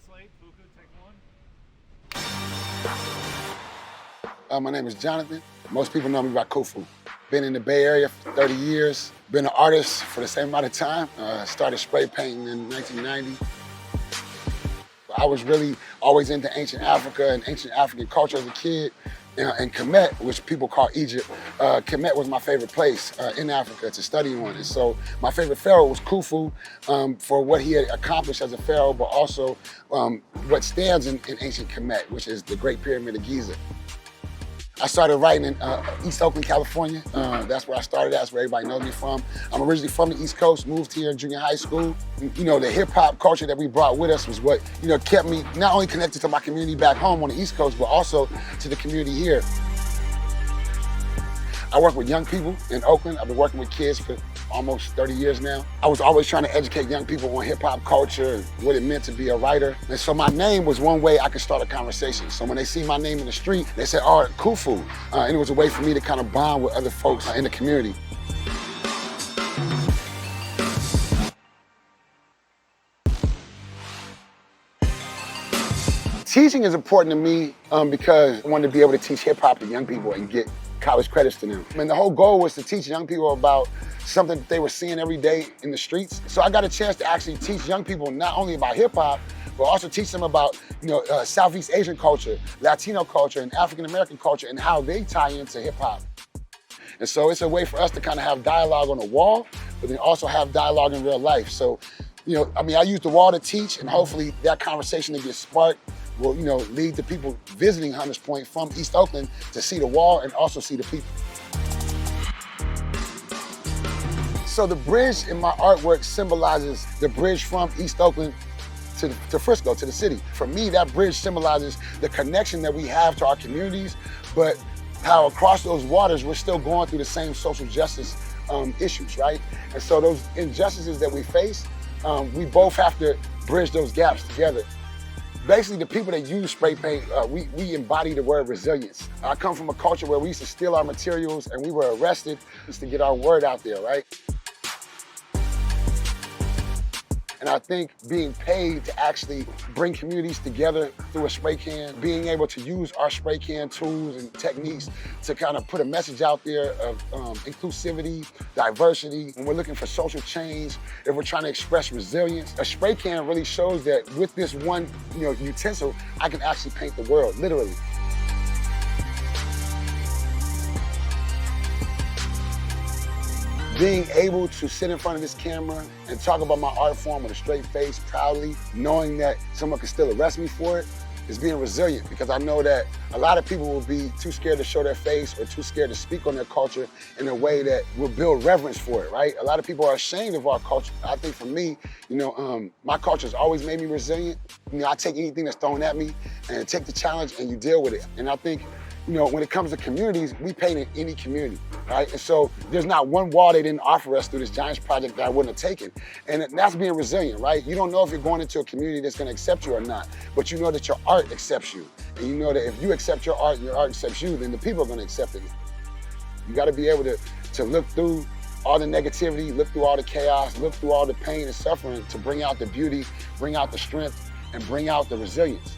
slate, Fuku, take one. My name is Jonathan. Most people know me by Kufue. Been in the Bay Area for 30 years. Been an artist for the same amount of time. Started spray painting in 1990. I was really always into ancient Africa and ancient African culture as a kid. And Kemet, which people call Egypt, Kemet was my favorite place in Africa to study on. And so my favorite pharaoh was Khufu for what he had accomplished as a pharaoh, but also what stands in ancient Kemet, which is the Great Pyramid of Giza. I started writing in East Oakland, California. That's where I started. That's where everybody knows me from. I'm originally from the East Coast, moved here in junior high school. You know, the hip hop culture that we brought with us was what, kept me not only connected to my community back home on the East Coast, but also to the community here. I work with young people in Oakland. I've been working with kids for almost 30 years now. I was always trying to educate young people on hip hop culture and what it meant to be a writer. And so my name was one way I could start a conversation. So when they see my name in the street, they say, oh, Khufu. And it was a way for me to kind of bond with other folks in the community. Teaching is important to me because I wanted to be able to teach hip hop to young people and get college credits to them. And the whole goal was to teach young people about something that they were seeing every day in the streets. So I got a chance to actually teach young people not only about hip hop, but also teach them about Southeast Asian culture, Latino culture, and African American culture, and how they tie into hip hop. And so it's a way for us to kind of have dialogue on the wall, but then also have dialogue in real life. So, I use the wall to teach, and hopefully that conversation that gets sparked will, lead to people visiting Hunters Point from East Oakland to see the wall and also see the people. So the bridge in my artwork symbolizes the bridge from East Oakland to Frisco, to the city. For me, that bridge symbolizes the connection that we have to our communities, but how across those waters, we're still going through the same social justice issues, right? And so those injustices that we face, we both have to bridge those gaps together. Basically, the people that use spray paint, we embody the word resilience. I come from a culture where we used to steal our materials and we were arrested just to get our word out there, right? And I think being paid to actually bring communities together through a spray can, being able to use our spray can tools and techniques to kind of put a message out there of inclusivity, diversity. When we're looking for social change, if we're trying to express resilience, a spray can really shows that with this one utensil, I can actually paint the world, literally. Being able to sit in front of this camera and talk about my art form with a straight face, proudly, knowing that someone can still arrest me for it, is being resilient, because I know that a lot of people will be too scared to show their face or too scared to speak on their culture in a way that will build reverence for it, right? A lot of people are ashamed of our culture. I think for me, my culture has always made me resilient. I take anything that's thrown at me and take the challenge and you deal with it. And I think, when it comes to communities, we paint in any community, right? And so there's not one wall they didn't offer us through this Giants project that I wouldn't have taken. And that's being resilient, right? You don't know if you're going into a community that's gonna accept you or not, but you know that your art accepts you. And you know that if you accept your art and your art accepts you, then the people are gonna accept it. You gotta be able to look through all the negativity, look through all the chaos, look through all the pain and suffering to bring out the beauty, bring out the strength, and bring out the resilience.